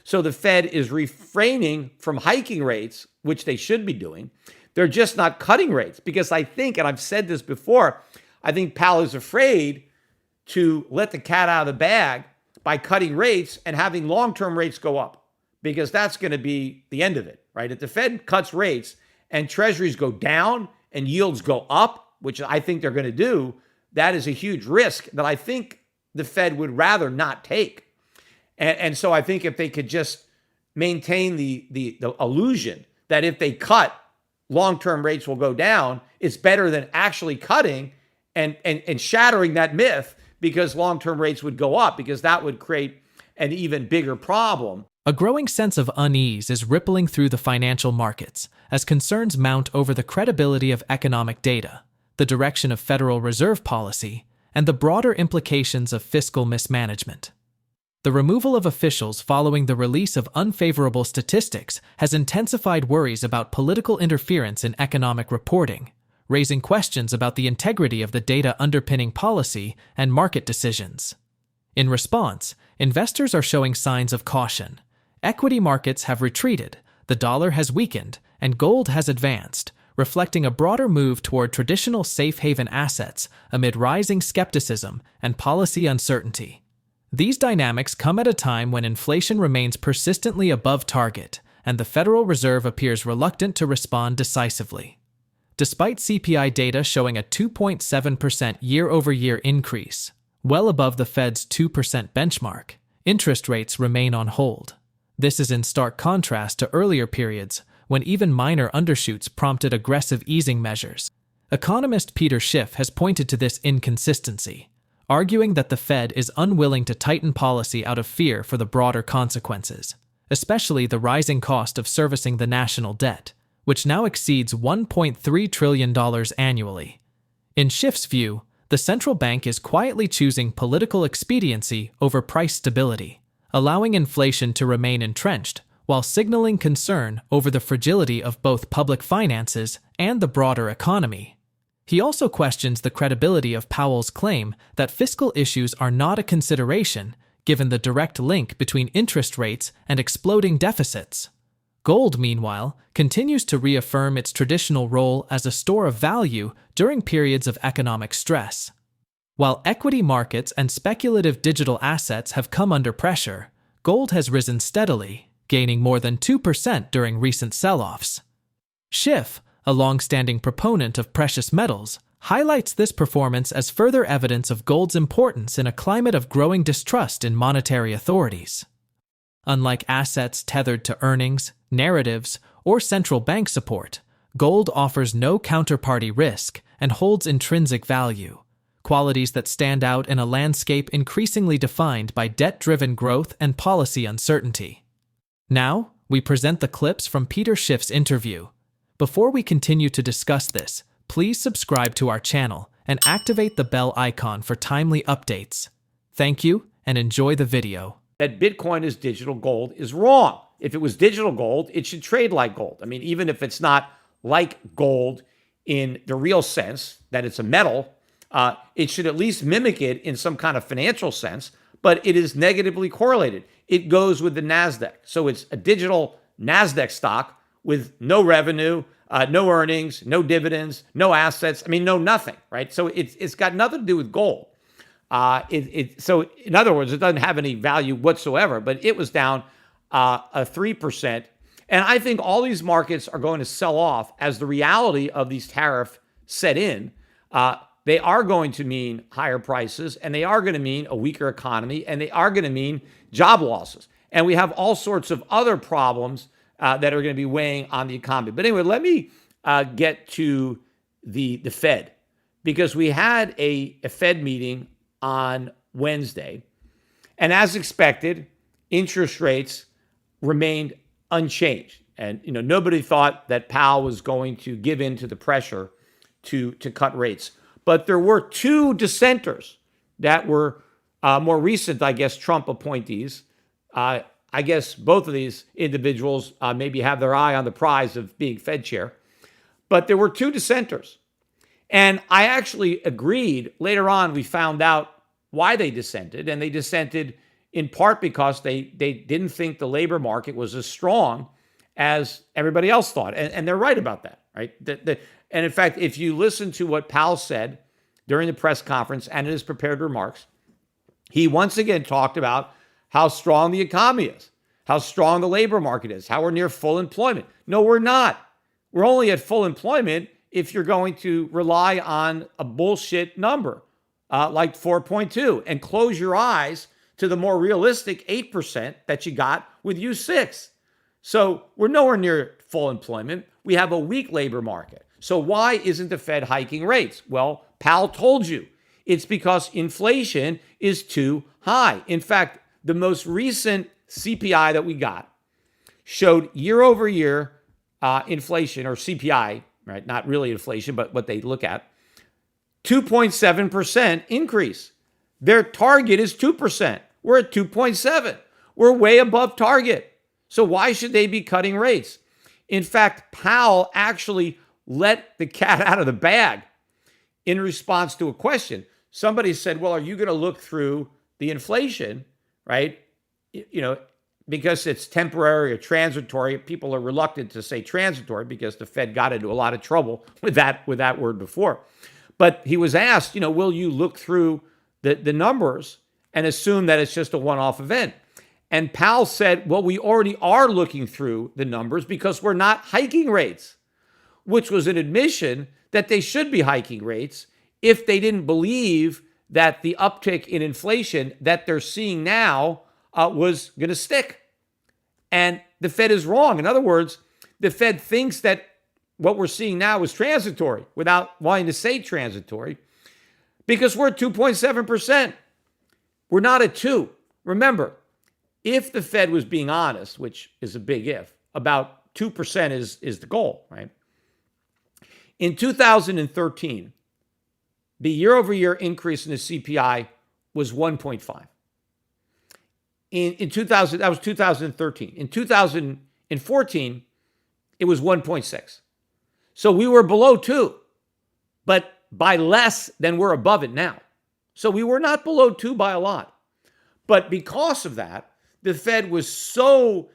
So the Fed is refraining from hiking rates, which they should be doing. They're just not cutting rates because I think, and I've said this before, I think Powell is afraid to let the cat out of the bag by cutting rates and having long-term rates go up, because that's going to be the end of it, right? If the Fed cuts rates and treasuries go down and yields go up, which I think they're going to do, that is a huge risk that I think the Fed would rather not take. And so I think if they could just maintain the illusion that if they cut, long-term rates will go down, it's better than actually cutting and shattering that myth, because long-term rates would go up, because that would create an even bigger problem. A growing sense of unease is rippling through the financial markets as concerns mount over the credibility of economic data, the direction of Federal Reserve policy, and the broader implications of fiscal mismanagement. The removal of officials following the release of unfavorable statistics has intensified worries about political interference in economic reporting, raising questions about the integrity of the data underpinning policy and market decisions. In response, investors are showing signs of caution. Equity markets have retreated, the dollar has weakened, and gold has advanced, reflecting a broader move toward traditional safe haven assets amid rising skepticism and policy uncertainty. These dynamics come at a time when inflation remains persistently above target, and the Federal Reserve appears reluctant to respond decisively. Despite CPI data showing a 2.7% year-over-year increase, well above the Fed's 2% benchmark, interest rates remain on hold. This is in stark contrast to earlier periods when even minor undershoots prompted aggressive easing measures. Economist Peter Schiff has pointed to this inconsistency, arguing that the Fed is unwilling to tighten policy out of fear for the broader consequences, especially the rising cost of servicing the national debt, which now exceeds $1.3 trillion annually. In Schiff's view, the central bank is quietly choosing political expediency over price stability, allowing inflation to remain entrenched while signaling concern over the fragility of both public finances and the broader economy. He also questions the credibility of Powell's claim that fiscal issues are not a consideration given the direct link between interest rates and exploding deficits. Gold, meanwhile, continues to reaffirm its traditional role as a store of value during periods of economic stress. While equity markets and speculative digital assets have come under pressure, gold has risen steadily, gaining more than 2% during recent sell-offs. Schiff, a long-standing proponent of precious metals, highlights this performance as further evidence of gold's importance in a climate of growing distrust in monetary authorities. Unlike assets tethered to earnings, narratives, or central bank support, gold offers no counterparty risk and holds intrinsic value, qualities that stand out in a landscape increasingly defined by debt-driven growth and policy uncertainty. Now, we present the clips from Peter Schiff's interview. Before we continue to discuss this, please subscribe to our channel and activate the bell icon for timely updates. Thank you, and enjoy the video. That Bitcoin is digital gold is wrong. If it was digital gold, it should trade like gold. I mean, even if it's not like gold in the real sense, that it's a metal, it should at least mimic it in some kind of financial sense, but it is negatively correlated. It goes with the NASDAQ. So it's a digital NASDAQ stock with no revenue, no earnings, no dividends, no assets. I mean, no nothing, right? So it's got nothing to do with gold. So in other words, it doesn't have any value whatsoever, but it was down a 3%. And I think all these markets are going to sell off as the reality of these tariffs set in. They are going to mean higher prices, and they are going to mean a weaker economy, and they are going to mean job losses. And we have all sorts of other problems that are going to be weighing on the economy. But anyway, let me get to the Fed, because we had a Fed meeting on Wednesday, and as expected, interest rates remained unchanged. And nobody thought that Powell was going to give in to the pressure to cut rates. But there were two dissenters that were more recent, I guess, Trump appointees. I guess both of these individuals maybe have their eye on the prize of being Fed chair. But there were two dissenters. And I actually agreed. Later on, we found out why they dissented. And they dissented in part because they didn't think the labor market was as strong as everybody else thought. And they're right about that, right? And in fact, if you listen to what Powell said during the press conference and in his prepared remarks, he once again talked about how strong the economy is, how strong the labor market is, how we're near full employment. No, we're not. We're only at full employment if you're going to rely on a bullshit number like 4.2 and close your eyes to the more realistic 8% that you got with U6. So we're nowhere near full employment. We have a weak labor market. So why isn't the Fed hiking rates? Well, Powell told you it's because inflation is too high. In fact, the most recent CPI that we got showed year over year inflation, or CPI, right? Not really inflation, but what they look at, 2.7% increase. Their target is 2%. We're at 2.7. We're way above target. So why should they be cutting rates? In fact, Powell actually let the cat out of the bag in response to a question. Somebody said, well, are you going to look through the inflation, right? Because it's temporary or transitory. People are reluctant to say transitory because the Fed got into a lot of trouble with that word before. But he was asked, will you look through the numbers and assume that it's just a one-off event? And Powell said, well, we already are looking through the numbers because we're not hiking rates, which was an admission that they should be hiking rates if they didn't believe that the uptick in inflation that they're seeing now was going to stick. And the Fed is wrong. In other words, the Fed thinks that what we're seeing now is transitory without wanting to say transitory because we're at 2.7%. We're not at 2. Remember, if the Fed was being honest, which is a big if, about 2% is the goal, right? In 2013, the year-over-year increase in the CPI was 1.5. In 2000, that was 2013. In 2014, it was 1.6. So we were below 2, but by less than we're above it now. So we were not below 2 by a lot. But because of that, the Fed was so,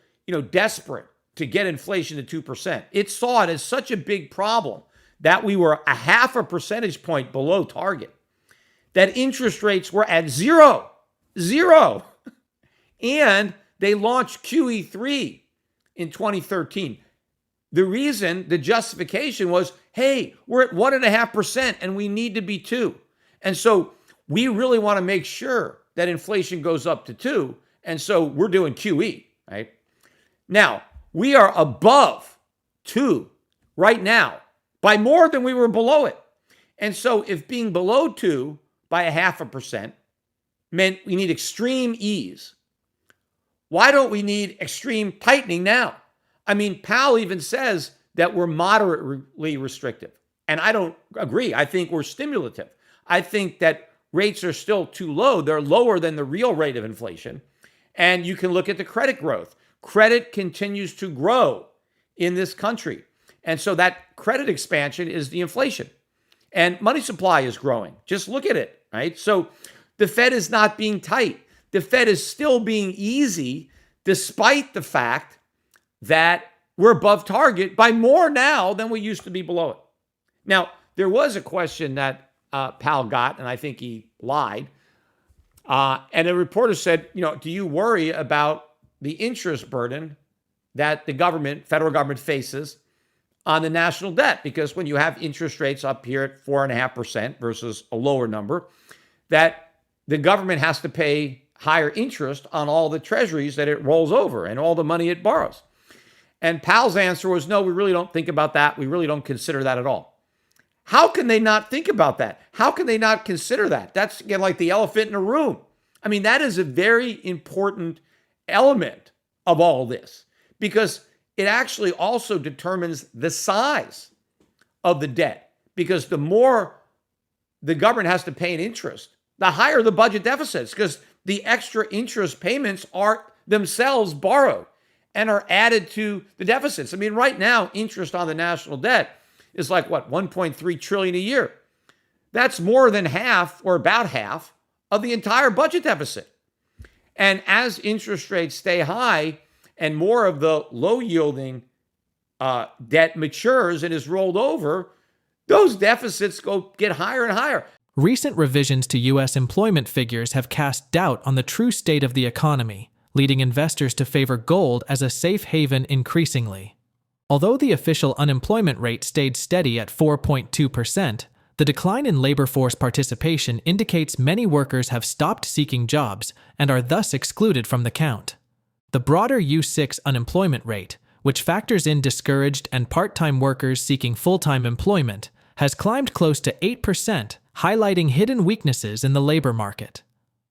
desperate to get inflation to 2%. It saw it as such a big problem that we were a half a percentage point below target, that interest rates were at zero. And they launched QE3 in 2013. The justification was, hey, we're at 1.5% and we need to be 2. And so we really want to make sure that inflation goes up to 2. And so we're doing QE, right? Now, we are above 2 right now by more than we were below it. And so if being below 2 by 0.5% meant we need extreme ease, why don't we need extreme tightening now? I mean, Powell even says that we're moderately restrictive. And I don't agree. I think we're stimulative. I think that rates are still too low. They're lower than the real rate of inflation. And you can look at the credit growth. Credit continues to grow in this country. And so that credit expansion is the inflation. And money supply is growing. Just look at it, right? So the Fed is not being tight. The Fed is still being easy despite the fact that we're above target by more now than we used to be below it. Now, there was a question that Powell got, and I think he lied. And a reporter said, do you worry about the interest burden that the federal government faces on the national debt? Because when you have interest rates up here at 4.5% versus a lower number, that the government has to pay higher interest on all the treasuries that it rolls over and all the money it borrows. And Powell's answer was, no, we really don't think about that. We really don't consider that at all. How can they not think about that? How can they not consider that? That's, again, like the elephant in the room. I mean, that is a very important element of all this because it actually also determines the size of the debt. Because the more the government has to pay in interest, the higher the budget deficits, because the extra interest payments are themselves borrowed and are added to the deficits. I mean, right now, interest on the national debt is like, 1.3 trillion a year. That's more than half or about half of the entire budget deficit. And as interest rates stay high and more of the low yielding debt matures and is rolled over, those deficits get higher and higher. Recent revisions to U.S. employment figures have cast doubt on the true state of the economy, leading investors to favor gold as a safe haven increasingly. Although the official unemployment rate stayed steady at 4.2%, the decline in labor force participation indicates many workers have stopped seeking jobs and are thus excluded from the count. The broader U6 unemployment rate, which factors in discouraged and part-time workers seeking full-time employment, has climbed close to 8%, highlighting hidden weaknesses in the labor market.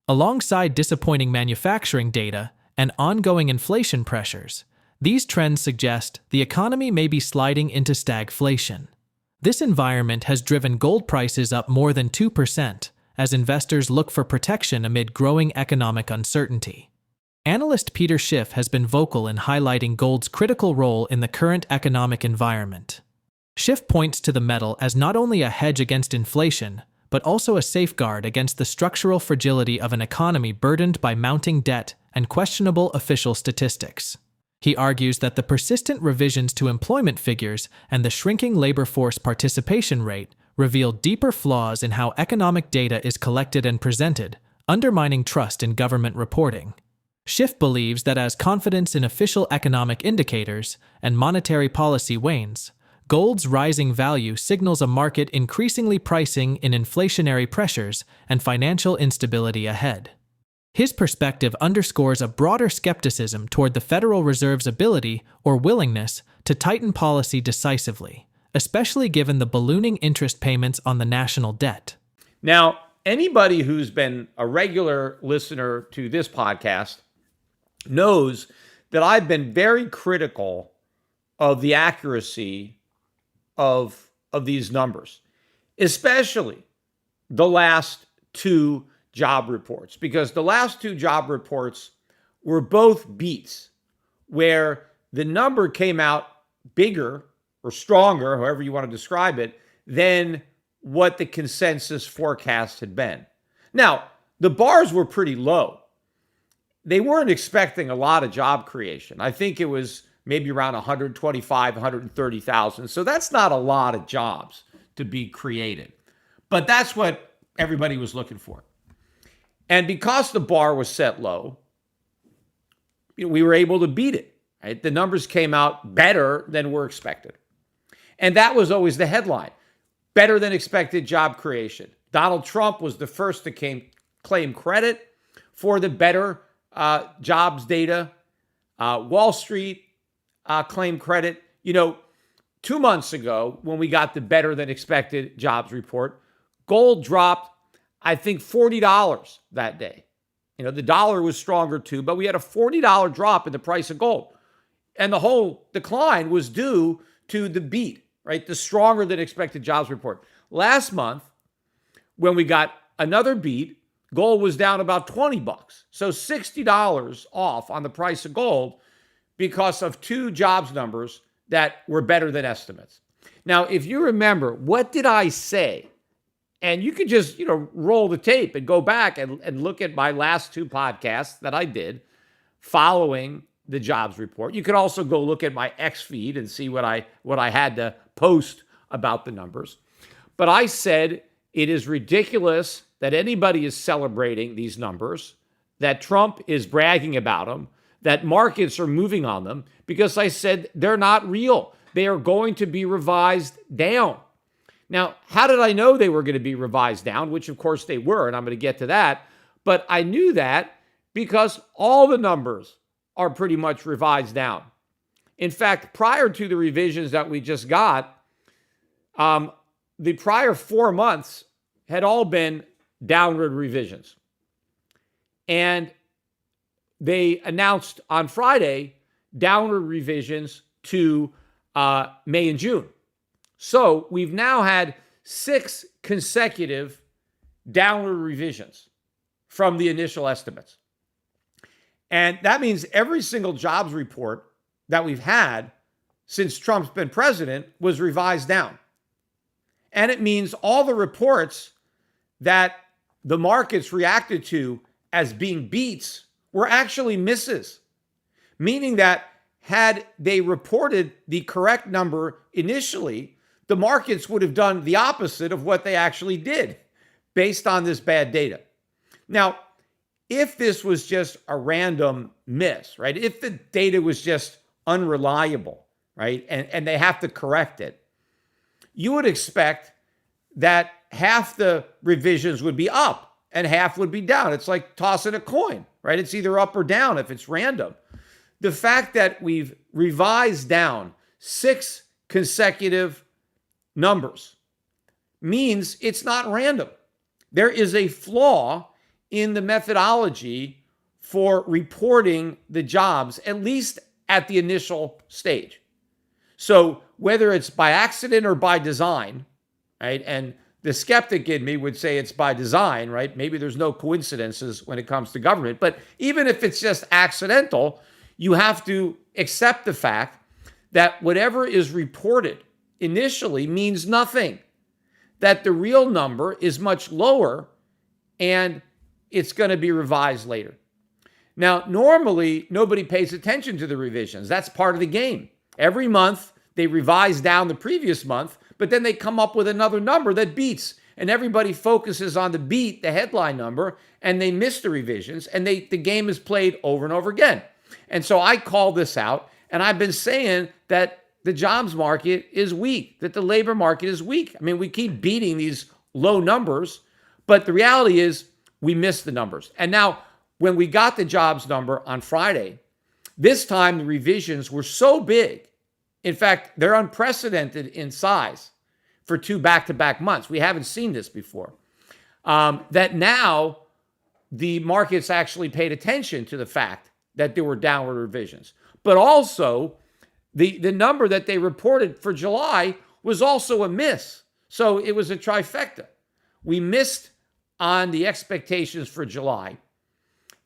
Alongside disappointing manufacturing data and ongoing inflation pressures, these trends suggest the economy may be sliding into stagflation. This environment has driven gold prices up more than 2% as investors look for protection amid growing economic uncertainty. Analyst Peter Schiff has been vocal in highlighting gold's critical role in the current economic environment. Schiff points to the metal as not only a hedge against inflation, but also a safeguard against the structural fragility of an economy burdened by mounting debt and questionable official statistics. He argues that the persistent revisions to employment figures and the shrinking labor force participation rate reveal deeper flaws in how economic data is collected and presented, undermining trust in government reporting. Schiff believes that as confidence in official economic indicators and monetary policy wanes, gold's rising value signals a market increasingly pricing in inflationary pressures and financial instability ahead. His perspective underscores a broader skepticism toward the Federal Reserve's ability or willingness to tighten policy decisively, especially given the ballooning interest payments on the national debt. Now, anybody who's been a regular listener to this podcast knows that I've been very critical of the accuracy of these numbers, especially the last two job reports, because the last two job reports were both beats where the number came out bigger or stronger, however you want to describe it, than what the consensus forecast had been. Now, the bars were pretty low. They weren't expecting a lot of job creation. I think it was maybe around 125, 130,000. So that's not a lot of jobs to be created. But that's what everybody was looking for. And because the bar was set low, we were able to beat it. Right? The numbers came out better than were expected. And that was always the headline. Better than expected job creation. Donald Trump was the first to claim credit for the better jobs data. Wall Street claimed credit. 2 months ago, when we got the better than expected jobs report, gold dropped, I think, $40 that day. The dollar was stronger too, but we had a $40 drop in the price of gold. And the whole decline was due to the beat, right? The stronger than expected jobs report. Last month, when we got another beat, gold was down about $20. So $60 off on the price of gold because of two jobs numbers that were better than estimates. Now, if you remember, what did I say? And you could just, roll the tape and go back and look at my last two podcasts that I did following the jobs report. You could also go look at my X feed and see what I had to post about the numbers. But I said it is ridiculous that anybody is celebrating these numbers, that Trump is bragging about them, that markets are moving on them, because I said they're not real. They are going to be revised down. Now, how did I know they were going to be revised down? Which, of course, they were, and I'm going to get to that. But I knew that because all the numbers are pretty much revised down. In fact, prior to the revisions that we just got, the prior 4 months had all been downward revisions. And they announced on Friday downward revisions to May and June. So we've now had 6 consecutive downward revisions from the initial estimates. And that means every single jobs report that we've had since Trump's been president was revised down. And it means all the reports that the markets reacted to as being beats were actually misses, meaning that had they reported the correct number initially, the markets would have done the opposite of what they actually did based on this bad data. Now, if this was just a random miss, right? If the data was just unreliable, right? And they have to correct it, you would expect that half the revisions would be up and half would be down. It's like tossing a coin, right? It's either up or down if it's random. The fact that we've revised down 6 consecutive numbers means it's not random. There is a flaw in the methodology for reporting the jobs, at least at the initial stage. So whether it's by accident or by design, right? And the skeptic in me would say it's by design, right? Maybe there's no coincidences when it comes to government. But even if it's just accidental, you have to accept the fact that whatever is reported initially means nothing, that the real number is much lower and it's going to be revised later. Now, normally, nobody pays attention to the revisions. That's part of the game. Every month, they revise down the previous month, but then they come up with another number that beats. And everybody focuses on the beat, the headline number, and they miss the revisions, and the game is played over and over again. And so I call this out, and I've been saying that the jobs market is weak, that the labor market is weak. I mean, we keep beating these low numbers, but the reality is we missed the numbers. And now, when we got the jobs number on Friday, this time the revisions were so big. In fact, they're unprecedented in size for 2 back-to-back months. We haven't seen this before. That now the markets actually paid attention to the fact that there were downward revisions. But also, the number that they reported for July was also a miss. So it was a trifecta. We missed on the expectations for July,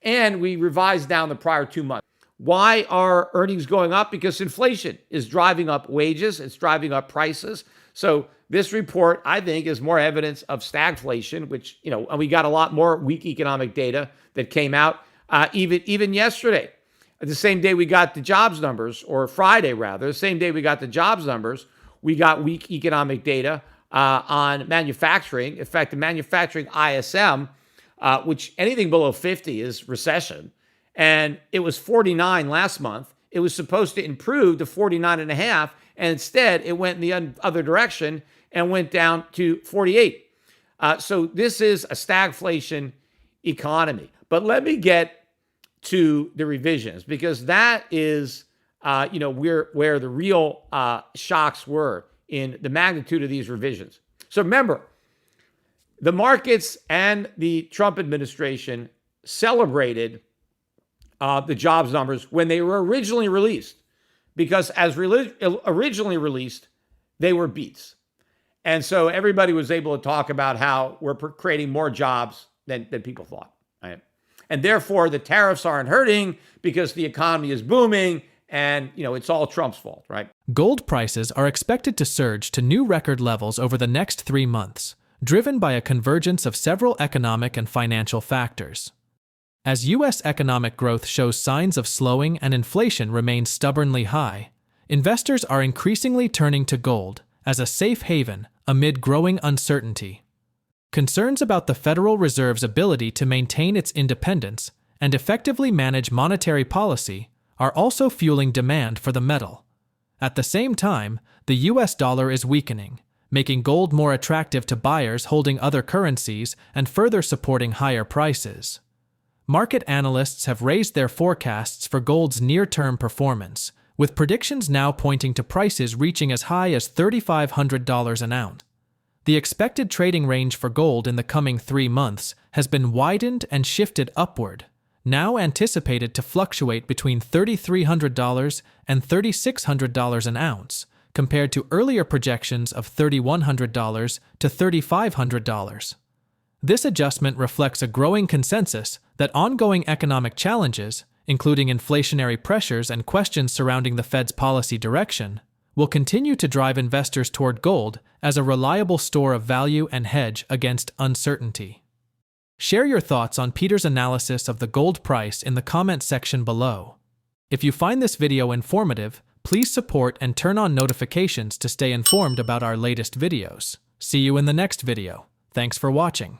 and we revised down the prior 2 months. Why are earnings going up? Because inflation is driving up wages, it's driving up prices. So this report, I think, is more evidence of stagflation, which, and we got a lot more weak economic data that came out even yesterday. The same day we got the jobs numbers, or Friday rather, the same day we got the jobs numbers, we got weak economic data on manufacturing. In fact, the manufacturing ISM, which anything below 50 is recession, and it was 49 last month. It was supposed to improve to 49.5, and instead it went in the other direction and went down to 48. So this is a stagflation economy. But let me get to the revisions, because that is, where the real shocks were in the magnitude of these revisions. So remember, the markets and the Trump administration celebrated the jobs numbers when they were originally released, because as originally released, they were beats. And so everybody was able to talk about how we're creating more jobs than people thought. Right? And therefore, the tariffs aren't hurting because the economy is booming and, it's all Trump's fault, right? Gold prices are expected to surge to new record levels over the next 3 months, driven by a convergence of several economic and financial factors. As U.S. economic growth shows signs of slowing and inflation remains stubbornly high, investors are increasingly turning to gold as a safe haven amid growing uncertainty. Concerns about the Federal Reserve's ability to maintain its independence and effectively manage monetary policy are also fueling demand for the metal. At the same time, the U.S. dollar is weakening, making gold more attractive to buyers holding other currencies and further supporting higher prices. Market analysts have raised their forecasts for gold's near-term performance, with predictions now pointing to prices reaching as high as $3,500 an ounce. The expected trading range for gold in the coming 3 months has been widened and shifted upward, now anticipated to fluctuate between $3,300 and $3,600 an ounce, compared to earlier projections of $3,100 to $3,500. This adjustment reflects a growing consensus that ongoing economic challenges, including inflationary pressures and questions surrounding the Fed's policy direction, will continue to drive investors toward gold as a reliable store of value and hedge against uncertainty. Share your thoughts on Peter's analysis of the gold price in the comment section below. If you find this video informative, please support and turn on notifications to stay informed about our latest videos. See you in the next video. Thanks for watching.